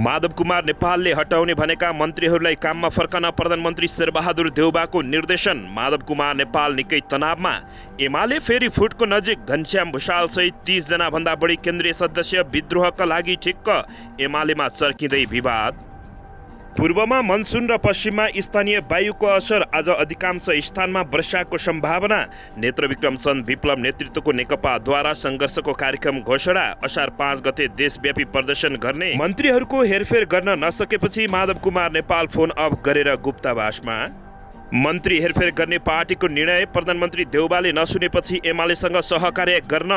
माधव कुमार नेपालले हटाउने भनेका मन्त्रीहरूलाई काममा फर्कन प्रधानमन्त्री शेरबहादुर देउबाको निर्देशन। माधव कुमार नेपाल निकै तनावमा। एमाले फेरि फुटको नजिक। घनश्याम भुषाल सहित 30 जना भन्दा बढी केन्द्रीय सदस्य विद्रोहका लागि ठिक्क। एमालेमा चर्किँदै विवाद। पूर्वमा मनसुन र पश्चिममा स्थानीय वायुको असर। आज अधिकांश स्थानमा वर्षाको सम्भावना। नेत्रविक्रम चन्द विप्लव नेतृत्वको नेकपाद्वारा सङ्घर्षको कार्यक्रम घोषणा। असार 5 गते देशव्यापी प्रदर्शन गर्ने। मन्त्रीहरूको हेरफेर गर्न नसकेपछि माधव कुमार नेपाल फोन अफ गरेर गुप्तावासमा। मन्त्री हेरफेर गर्ने पार्टीको निर्णय प्रधानमन्त्री देउबाले नसुनेपछि एमालेसँग सहकार्य गर्न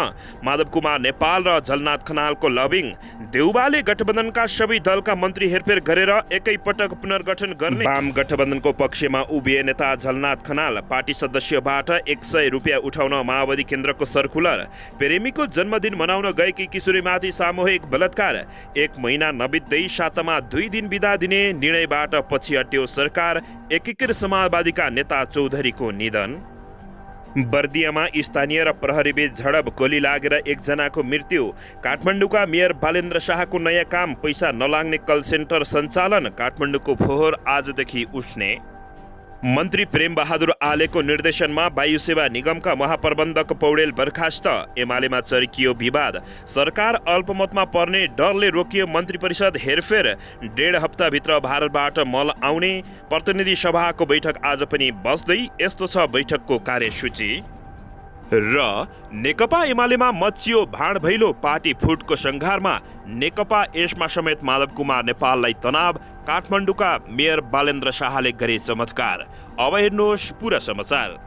माधव कुमार नेपाल र झलनाथ खनालको लबिङ। देउबाले गठबन्धनका सबै दलका मन्त्री हेरफेर गरेर एकैपटक पुनर्गठन गर्ने। वाम गठबन्धनको पक्षमा उभिए नेता झलनाथ खनाल। पार्टी सदस्यबाट 100 रुपियाँ उठाउन माओवादी केन्द्रको सर्कुलर। प्रेमीको जन्मदिन मनाउन गएकी किशोरीमाथि सामूहिक बलात्कार। 1 महिना नबित्दै सातामा 2 दिन बिदा दिने निर्णयबाट पछि हट्यो सरकार। एकीकृत समाजवादीका नेता चौधरीको निधन। बर्दियामा स्थानीय र प्रहरीबीच झडप। गोली लागेर 1 जनाको मृत्यु। काठमाडौँका मेयर बालेन्द्र शाहको नयाँ काम। पैसा नलाग्ने कल सेन्टर सञ्चालन। काठमाडौँको फोहोर आजदेखि उठ्ने। मन्त्री प्रेम बहादुर आलेको निर्देशनमा वायु सेवा निगमका महाप्रबन्धक पौडेल बर्खास्त। एमालेमा चर्कियो विवाद। सरकार अल्पमतमा पर्ने डरले रोकियो मन्त्री परिषद हेरफेर। 1.5 हप्ताभित्र भारतबाट मल आउने। प्रतिनिधि सभाको बैठक आज पनि बस्दै। यस्तो छ बैठकको कार्यसूची। र नेकपा एमालेमा मचियो भाँड भैलो। पार्टी फुटको संघारमा। नेकपा यसमा समेत माधव कुमार नेपाललाई तनाव। काठमाडौँका मेयर बालेन्द्र शाहले गरे चमत्कार। अब हेर्नुहोस् पुरा समाचार।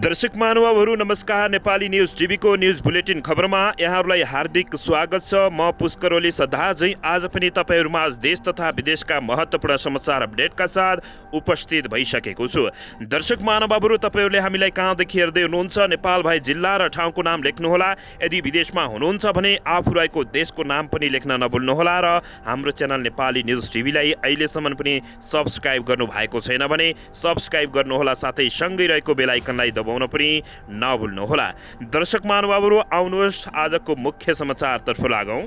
दर्शक महानुभावहरू नमस्कार। नेपाली न्युज टिभीको न्युज बुलेटिन खबरमा यहाँहरूलाई हार्दिक स्वागत छ। म पुष्कर ओली सदा झैं आज पनि तपाईहरुमा देश तथा विदेशका महत्त्वपूर्ण समाचार अपडेटका साथ उपस्थित भइसकेको छु। दर्शक महानुभावहरू तपाईहरुले हामीलाई कहाँदेखि हेर्दै हुनुहुन्छ नेपाल भए जिल्ला र ठाउँको नाम लेख्नुहोला। यदि विदेशमा हुनुहुन्छ भने आफू रहेको देशको नाम पनि लेख्न नभुल्नुहोला र हाम्रो च्यानल नेपाली न्युज टिभीलाई अहिलेसम्म पनि सब्स्क्राइब गर्नु भएको छैन भने सब्स्क्राइब गर्नुहोला। साथै सँगै रहेको बेल आइकनलाई दबाउन पनि नभुल्नुहोला। दर्शक महानुभावहरू आउनुहोस् आजको मुख्य समाचारतर्फ लागौं।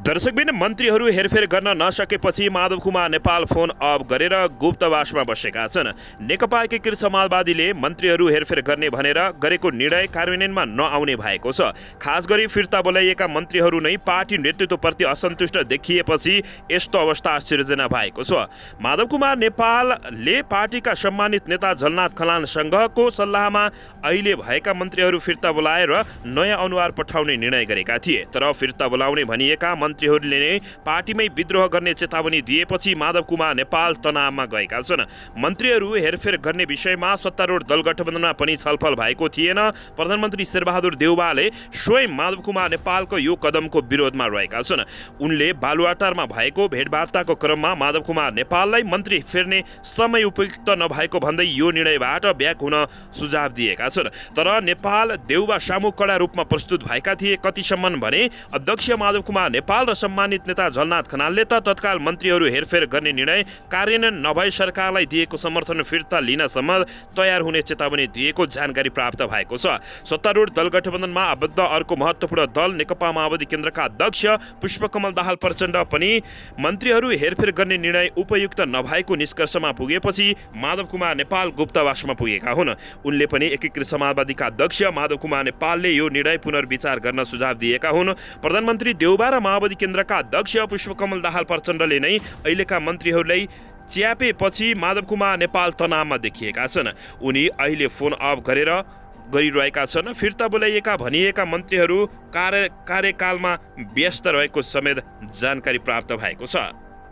दर्शकबिन मन्त्रीहरू हेरफेर गर्न नसकेपछि माधव कुमार नेपाल फोन अफ गरेर गुप्तवासमा बसेका छन्। नेकपा एकीकृत समाजवादीले मन्त्रीहरू हेरफेर गर्ने भनेर गरेको निर्णय कार्यान्वयनमा नआउने भएको छ। खास गरी फिर्ता बोलाइएका मन्त्रीहरू नै पार्टी नेतृत्वप्रति असन्तुष्ट देखिएपछि यस्तो अवस्था सिर्जना भएको छ। माधव कुमार नेपालले पार्टीका सम्मानित नेता झलनाथ खनालसँगको सल्लाहमा अहिले भएका मन्त्रीहरू फिर्ता बोलाएर नयाँ अनुहार पठाउने निर्णय गरेका थिए। तर फिर्ता बोलाउने भनिएका मन्त्रीहरूले नै पार्टीमै विद्रोह गर्ने चेतावनी दिएपछि माधव कुमार नेपाल तनावमा गएका छन्। मन्त्रीहरू हेरफेर गर्ने विषयमा सत्तारूढ दल गठबन्धनमा पनि छलफल भएको थिएन। प्रधानमन्त्री शेरबहादुर देउबाले स्वयं माधव कुमार नेपालको यो कदमको विरोधमा रहेका छन्। उनले बालुवाटारमा भएको भेटवार्ताको क्रममा माधव कुमार नेपाललाई मन्त्री फेर्ने समय उपयुक्त नभएको भन्दै यो निर्णयबाट ब्याक हुन सुझाव दिएका छन्। तर नेपाल देउबा सामु कडा रूपमा प्रस्तुत भएका थिए। कतिसम्म भने अध्यक्ष माधव कुमार नेपाल र सम्मानित नेता झलनाथ खनालले त तत्काल मन्त्रीहरू हेरफेर गर्ने निर्णय कार्यान्वयन नभए सरकारलाई दिएको समर्थन फिर्ता लिनसम्म तयार हुने चेतावनी दिएको जानकारी प्राप्त भएको छ। सत्तारूढ दल गठबन्धनमा आबद्ध अर्को महत्त्वपूर्ण दल नेकपा माओवादी केन्द्रका अध्यक्ष पुष्पकमल दाहाल प्रचण्ड पनि मन्त्रीहरू हेरफेर गर्ने निर्णय उपयुक्त नभएको निष्कर्षमा पुगेपछि माधव कुमार नेपाल गुप्तवासमा पुगेका हुन्। उनले पनि एकीकृत समाजवादीका अध्यक्ष माधव कुमार नेपालले यो निर्णय पुनर्विचार गर्न सुझाव दिएका हुन्। प्रधानमन्त्री देउबा र माओवादी केन्द्रका अध्यक्ष पुष्पकमल दाहाल प्रचण्डले नै अहिलेका मन्त्रीहरूलाई च्यापेपछि माधव कुमार नेपाल तनावमा देखिएका छन्। उनी अहिले फोन अफ गरिरहेका छन्। फिर्ता बोलाइएका भनिएका मन्त्रीहरू कार्यकालमा व्यस्त रहेको समेत जानकारी प्राप्त भएको छ।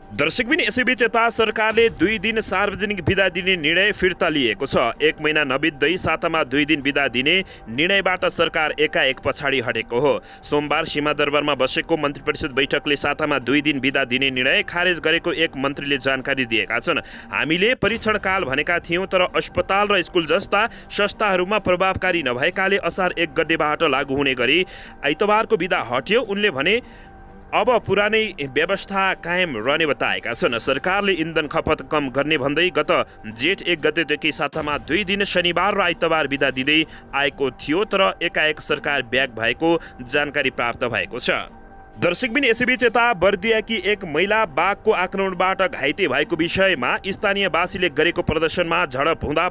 दर्शकबिन यसैबीच यता सरकारले 2 दिन सार्वजनिक बिदा दिने निर्णय फिर्ता लिएको छ। 1 महिना नबित्दै सातामा 2 दिन बिदा दिने निर्णयबाट सरकार एकाएक पछाडि हटेको हो। सोमबार सीमादरबारमा बसेको मन्त्री परिषद बैठकले सातामा 2 दिन बिदा दिने निर्णय खारेज गरेको एक मन्त्रीले जानकारी दिएका छन्। हामीले परीक्षणकाल भनेका थियौं तर अस्पताल र स्कुल जस्ता संस्थाहरूमा प्रभावकारी नभएकाले असार 1 गतेबाट लागू हुने गरी आइतबारको बिदा हट्यो। उनले भने अब पुरानै व्यवस्था कायम रहने बताएका छन्। सरकारले इन्धन खपत कम गर्ने भन्दै गत जेठ 1 गतेदेखि सातामा 2 दिन शनिबार र आइतबार बिदा दिँदै आएको थियो, तर एकाएक सरकार ब्याक भएको जानकारी प्राप्त भएको छ। दर्शकबिन यसैबीच यता बर्दियाकी एक महिला बाघको आक्रमणबाट घाइते भएको विषयमा स्थानीयवासीले गरेको प्रदर्शनमा झडप हुँदा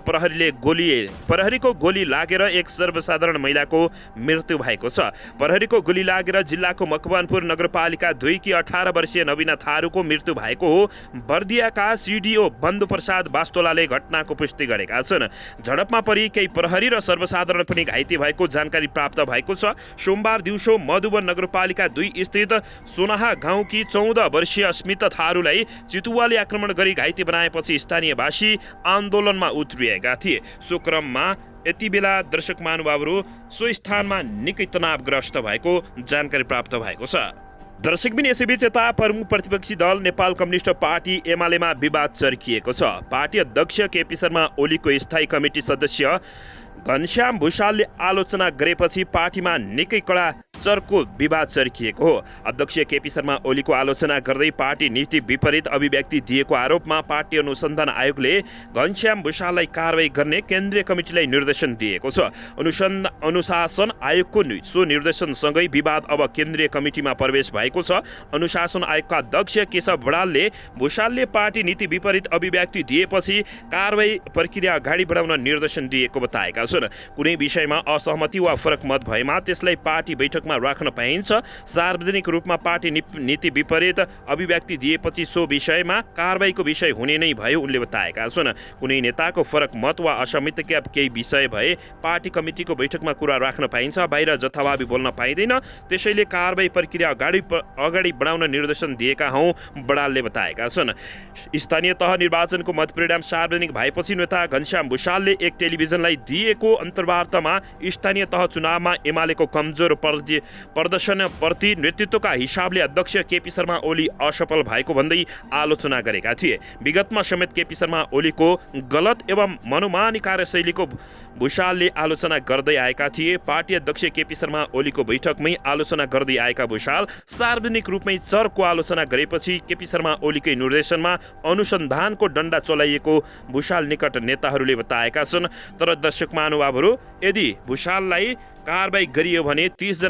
प्रहरीको गोली लागेर एक सर्वसाधारण महिलाको मृत्यु भएको छ। प्रहरीको गोली लागेर जिल्लाको मकवानपुर नगरपालिका 2 की 18 वर्षीय नवीना थारूको मृत्यु भएको हो। बर्दियाका सिडिओ बन्धु प्रसाद वास्तोलाले घटनाको पुष्टि गरेका छन्। झडपमा परि केही प्रहरी र सर्वसाधारण पनि घाइते भएको जानकारी प्राप्त भएको छ। सोमबार दिउँसो मधुवन नगरपालिका 2 स्थित सोनाहा गाउँकी 14 वर्षीय स्मिता थारूलाई चितुवाले आक्रमण गरी घाइते बनाएपछि स्थानीयवासी आन्दोलनमा उत्रिएका थिए। सो क्रममा यति बेला दर्शक महानुभावहरू सो स्थानमा निकै तनावग्रस्त भएको जानकारी प्राप्त भएको छ। दर्शकबिन यसैबीच यता प्रमुख प्रतिपक्षी दल नेपाल कम्युनिस्ट पार्टी एमालेमा विवाद चर्किएको छ। पार्टी अध्यक्ष केपी शर्मा ओलीको स्थायी कमिटी सदस्य घनश्याम भुषालले आलोचना गरेपछि पार्टीमा निकै कडा चर्को विवाद चर्किएको हो। अध्यक्ष केपी शर्मा ओलीको आलोचना गर्दै पार्टी नीति विपरीत अभिव्यक्ति दिएको आरोपमा पार्टी अनुसन्धान आयोगले घनश्याम भुषाललाई कारवाही गर्ने केन्द्रीय कमिटीलाई निर्देशन दिएको छ। अनुशासन आयोगको सो निर्देशनसँगै विवाद अब केन्द्रीय कमिटीमा प्रवेश भएको छ। अनुशासन आयोगका अध्यक्ष केशव बडालले भुषालले पार्टी नीति विपरीत अभिव्यक्ति दिएपछि कारवाही प्रक्रिया अगाडि बढाउन निर्देशन दिएको बताएका छन्। कुनै विषयमा असहमति वा फरक मत भएमा त्यसलाई पार्टी बैठकमा राख्न पाइन्छ। सार्वजनिक रूपमा पार्टी नीति विपरीत अभिव्यक्ति दिएपछि सो विषयमा कारवाहीको विषय हुने नै भयो उनले बताएका छन्। कुनै नेताको फरक मत वा असहमतिका केही विषय भए पार्टी कमिटीको बैठकमा कुरा राख्न पाइन्छ, बाहिर जथाभावी बोल्न पाइँदैन। त्यसैले कारवाही प्रक्रिया अगाडि बढाउन निर्देशन दिएका हौँ बडालले बताएका छन्। स्थानीय तह निर्वाचनको मतपरिणाम सार्वजनिक भएपछि नेता घनश्याम भुषालले एक टेलिभिजनलाई दिएको अन्तर्वार्तामा स्थानीय तह चुनावमा एमालेको कमजोर प्रदर्शनप्रति नेतृत्वका हिसाबले अध्यक्ष केपी शर्मा ओली असफल भएको भन्दै आलोचना गरेका थिए। विगतमा समेत केपी शर्मा ओलीको गलत एवं मनोमानी कार्यशैलीको भुषालले आलोचना गर्दै आएका थिए। पार्टी अध्यक्ष केपी शर्मा ओलीको बैठकमै आलोचना गर्दै आएका भुषाल सार्वजनिक रूपमै चर्को आलोचना गरेपछि केपी शर्मा ओलीकै निर्देशनमा अनुसन्धानको डण्डा चलाइएको भुषाल निकट नेताहरूले बताएका छन्। तर दर्शक महानुभावहरू, यदि भुषाललाई कारवाही गरियो भने 30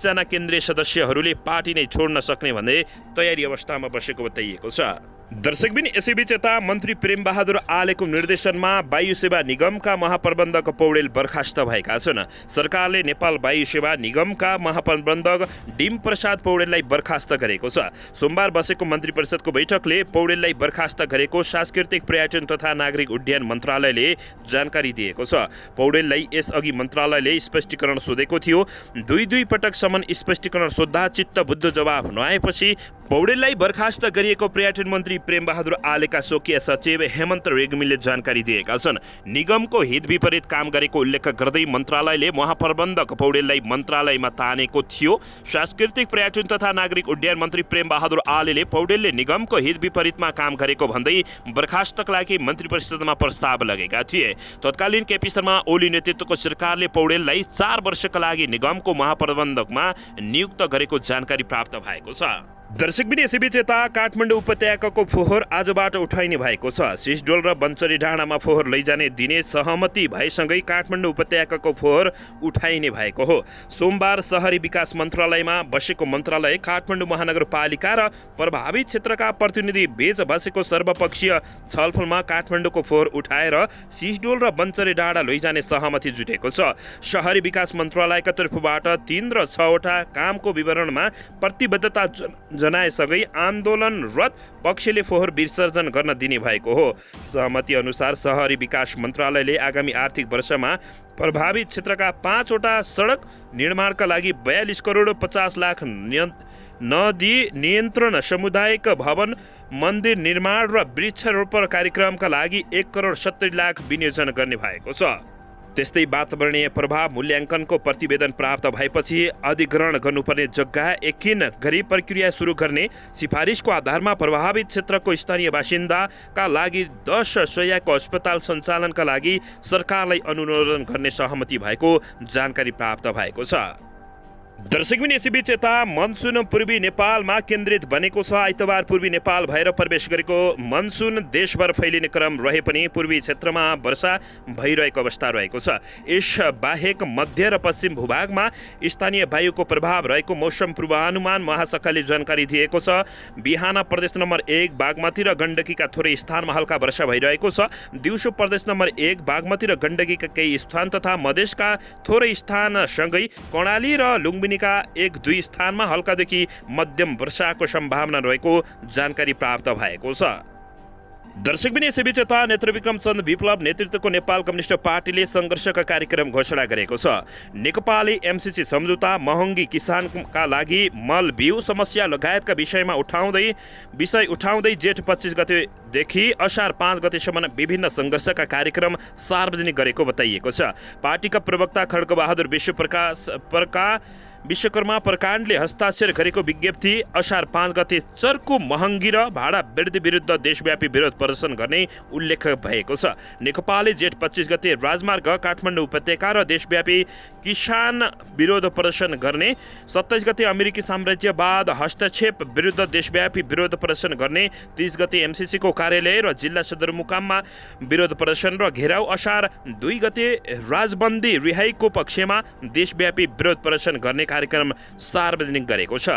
जना केन्द्रीय सदस्यहरूले पार्टी नै छोड्न सक्ने भन्ने तयारी अवस्थामा बसेको बताइएको छ। दर्शकबिन यसैबीच यता मन्त्री प्रेमबहादुर आलेको निर्देशनमा वायु सेवा निगमका महाप्रबन्धक पौडेल बर्खास्त भएका छन्। सरकारले नेपाल वायु सेवा निगमका महाप्रबन्धक डिम प्रसाद पौडेललाई बर्खास्त गरेको छ। सोमबार बसेको मन्त्री परिषदको बैठकले पौडेललाई बर्खास्त गरेको सांस्कृतिक पर्यटन तथा नागरिक उड्डयन मन्त्रालयले जानकारी दिएको छ। पौडेललाई यसअघि मन्त्रालयले स्पष्टीकरण सोधेको थियो। दुई पटकसम्म स्पष्टीकरण सोद्धा चित्त बुद्ध जवाब नआएपछि पौडेललाई बर्खास्त गरिएको पर्यटन मन्त्री प्रेमबहादुर आलेका स्वकीय सचिव हेमन्त रेग्मीले जानकारी दिएका छन्। निगमको हित विपरीत काम गरेको उल्लेख गर्दै मन्त्रालयले महाप्रबन्धक पौडेललाई मन्त्रालयमा तानेको थियो। सांस्कृतिक पर्यटन तथा नागरिक उड्डयन मन्त्री प्रेमबहादुर आलेले पौडेलले निगमको हित विपरीतमा काम गरेको भन्दै बर्खास्तका लागि मन्त्री परिषदमा प्रस्ताव लगेका थिए। तत्कालीन केपी शर्मा ओली नेतृत्वको सरकारले पौडेललाई 4 वर्षका लागि निगमको महाप्रबन्धकमा नियुक्त गरेको जानकारी प्राप्त भएको छ। दर्शकबिन यसैबीच यता काठमाडौँ उपत्यकाको फोहोर आजबाट उठाइने भएको छ। सिसडोल र बन्चरी डाँडामा फोहोर लैजाने दिने सहमति भएसँगै काठमाडौँ उपत्यकाको फोहोर उठाइने भएको हो। सोमबार शहरी विकास मन्त्रालयमा बसेको मन्त्रालय काठमाडौँ महानगरपालिका र प्रभावित क्षेत्रका प्रतिनिधि बीच बसेको सर्वपक्षीय छलफलमा काठमाडौँको फोहोर उठाएर सिसडोल र बन्चरी डाँडा लैजाने सहमति जुटेको छ। शहरी विकास मन्त्रालयका तर्फबाट 3 र 6 वटा कामको विवरणमा प्रतिबद्धता जनाएसँगै आन्दोलनरत पक्षले फोहोर विसर्जन गर्न दिने भएको हो। सहमति अनुसार शहरी विकास मन्त्रालयले आगामी आर्थिक वर्षमा प्रभावित क्षेत्रका 5 वटा सडक निर्माणका लागि 42 करोड 50 लाख नदी नियन्त्रण सामुदायिक भवन मन्दिर निर्माण र वृक्षारोपण कार्यक्रमका लागि 1 करोड 70 लाख विनियोजन गर्ने भएको छ। त्यस्तै वातावरणीय प्रभाव मूल्याङ्कनको प्रतिवेदन प्राप्त भएपछि अधिग्रहण गर्नुपर्ने जग्गा एकिन गरी प्रक्रिया सुरु गर्ने सिफारिसको आधारमा प्रभावित क्षेत्रको स्थानीय बासिन्दाका लागि 10 शय्याको अस्पताल सञ्चालनका लागि सरकारलाई अनुमोदन गर्ने सहमति भएको जानकारी प्राप्त भएको छ। दर्शकबिन यसैबीच यता मनसुन पूर्वी नेपालमा केन्द्रित बनेको छ। आइतबार पूर्वी नेपाल भएर प्रवेश गरेको मनसुन देशभर फैलिने क्रम रहे पनि पूर्वी क्षेत्रमा वर्षा भइरहेको अवस्था रहेको छ। यस बाहेक मध्य र पश्चिम भूभागमा स्थानीय वायुको प्रभाव रहेको मौसम पूर्वानुमान महाशाखाले जानकारी दिएको छ। बिहान प्रदेश नम्बर 1 बागमती र गण्डकीका थोरै स्थानमा हल्का वर्षा भइरहेको छ। दिउँसो प्रदेश नम्बर 1 बागमती र गण्डकीका केही स्थान तथा मधेसका थोरै स्थानसँगै कर्णाली र लुम्बिनीका 1-2 स्थानमा हल्कादेखि मध्यम वर्षाको सम्भावना रहेको जानकारी प्राप्त भएको छ। दर्शकबिन यसैबीच यता नेत्रविक्रम चन्द विप्लव नेतृत्वको नेपाल कम्युनिस्ट पार्टीले सङ्घर्षका कार्यक्रम घोषणा गरेको छ। नेकपाले एमसीसी सम्झौता, महँगी किसानका लागि मल बिउ समस्या लगायतका विषय उठाउँदै जेठ 25 गतेदेखि असार 5 गतेसम्म विभिन्न सङ्घर्षका कार्यक्रम सार्वजनिक गरेको बताइएको छ। पार्टीका प्रवक्ता खड्गबहादुर विश्वकर्मा प्रकाण्डले हस्ताक्षर गरेको विज्ञप्ति असार 5 गते चर्को महँगी र भाडा वृद्धि विरुद्ध देशव्यापी विरोध प्रदर्शन गर्ने उल्लेख भएको छ। नेकपाले जेठ 25 गते राजमार्ग काठमाडौँ उपत्यका र देशव्यापी किसान विरोध प्रदर्शन गर्ने, 27 गते अमेरिकी साम्राज्यवाद हस्तक्षेप विरुद्ध देशव्यापी विरोध प्रदर्शन गर्ने, 30 गते एमसीसीको कार्यालय र जिल्ला सदरमुकाममा विरोध प्रदर्शन र घेराउ, असार 2 गते राजबन्दी रिहाईको पक्षमा देशव्यापी विरोध प्रदर्शन गर्ने कार्यक्रम सार्वजनिक गरेको छ।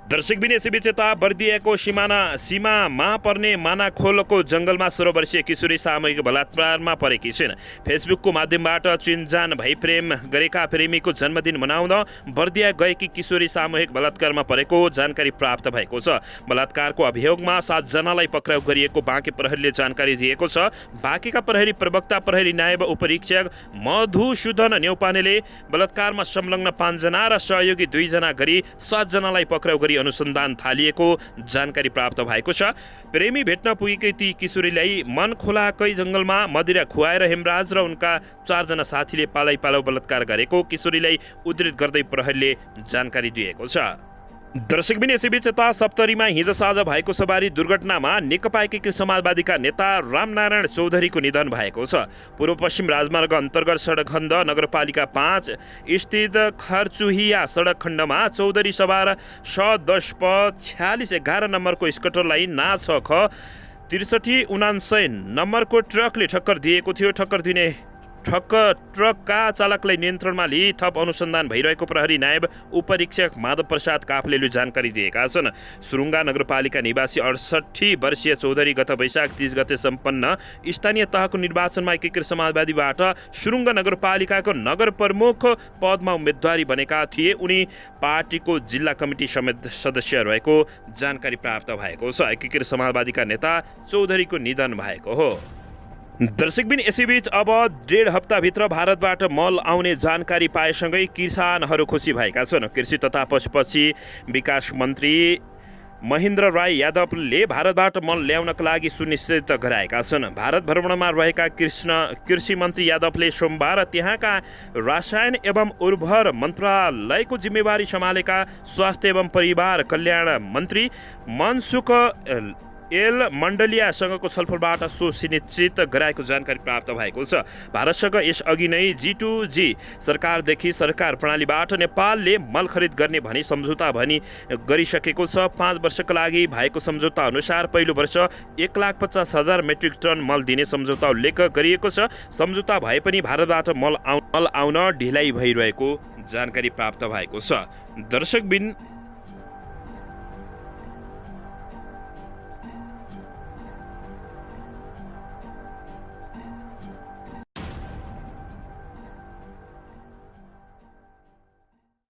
दर्शकबिन यसैबीच यता बर्दियाको सीमामा पर्ने मानाखोलको जङ्गलमा 16 वर्षीय किशोरी सामूहिक बलात्कारमा परेकी छिन्। फेसबुकको माध्यमबाट चिनजान भई प्रेम गरेका प्रेमीको जन्मदिन मनाउन बर्दिया गएकी किशोरी सामूहिक बलात्कारमा परेको जानकारी प्राप्त भएको छ। बलात्कारको अभियोगमा 7 जनालाई पक्राउ गरिएको बाँके प्रहरीले जानकारी दिएको छ। बाँकेका प्रहरी प्रवक्ता प्रहरी नायब उपरीक्षक मधुसूदन न्यौपानेले बलात्कारमा संलग्न 5 जना र सहयोगी 2 जना गरी 7 जनालाई पक्राउ गरी अनुसन्धान थालिएको जानकारी प्राप्त भएको छ। प्रेमी भेट्न पुगेकै ती किशोरीलाई मनखोलाकै जङ्गलमा मदिरा खुवाएर हेमराज र उनका 4 जना साथीले पालाउ बलात्कार गरेको किशोरीलाई उद्धृत गर्दै प्रहरीले जानकारी दिएको छ। दर्शकबिन यसैबीच यता सप्तरीमा हिजो साँझ भएको सवारी दुर्घटनामा नेकपा एकीकृत समाजवादीका नेता रामनारायण चौधरीको निधन भएको छ। पूर्व पश्चिम राजमार्ग अन्तर्गत सडक खण्ड नगरपालिका 5 स्थित खर्चुहिया सडक खण्डमा चौधरी सवार स10 प 4611 नम्बरको स्कुटरलाई ना 6 ख 6379 नम्बरको ट्रकले ठक्कर दिएको थियो। ठक्कर दिने ट्रकका चालकलाई नियन्त्रणमा लिई थप अनुसन्धान भइरहेको प्रहरी नायब उपरीक्षक माधव प्रसाद काफ्लेले जानकारी दिएका छन्। सुरुङ्गा नगरपालिका निवासी 68 वर्षीय चौधरी गत वैशाख 30 गते सम्पन्न स्थानीय तहको निर्वाचनमा एकीकृत समाजवादीबाट सुरुङ्गा नगरपालिकाको नगर प्रमुख पदमा उम्मेदवारी बनेका थिए। उनी पार्टीको जिल्ला कमिटी सदस्य रहेको जानकारी प्राप्त भएको छ। एकीकृत समाजवादीका नेता चौधरीको निधन भएको हो। दर्शकबिन यसैबीच अब 1.5 हप्ताभित्र भारतबाट मल आउने जानकारी पाएसँगै किसानहरू खुसी भएका छन्। कृषि तथा पशुपक्षी विकास मन्त्री महेन्द्र राय यादवले भारतबाट मल ल्याउनका लागि सुनिश्चित गराएका छन्। भारत भ्रमणमा रहेका कृषि मन्त्री यादवले सोमबार त्यहाँका रसायन एवं उर्वर मन्त्रालयको जिम्मेवारी सम्हालेका स्वास्थ्य एवं परिवार कल्याण मन्त्री मनसुख मण्डलियासँगको छलफलबाट सो सुनिश्चित गराएको जानकारी प्राप्त भएको छ। भारतसँग यसअघि नै G2G सरकारदेखि सरकार प्रणालीबाट नेपालले मल खरिद गर्ने भनी सम्झौता गरिसकेको छ। 5 वर्षका लागि भएको सम्झौता अनुसार पहिलो वर्ष 1,50,000 मेट्रिक टन मल दिने सम्झौता उल्लेख गरिएको छ। सम्झौता भए पनि भारतबाट मल आउन ढिलाइ भइरहेको जानकारी प्राप्त भएको छ। दर्शकबिन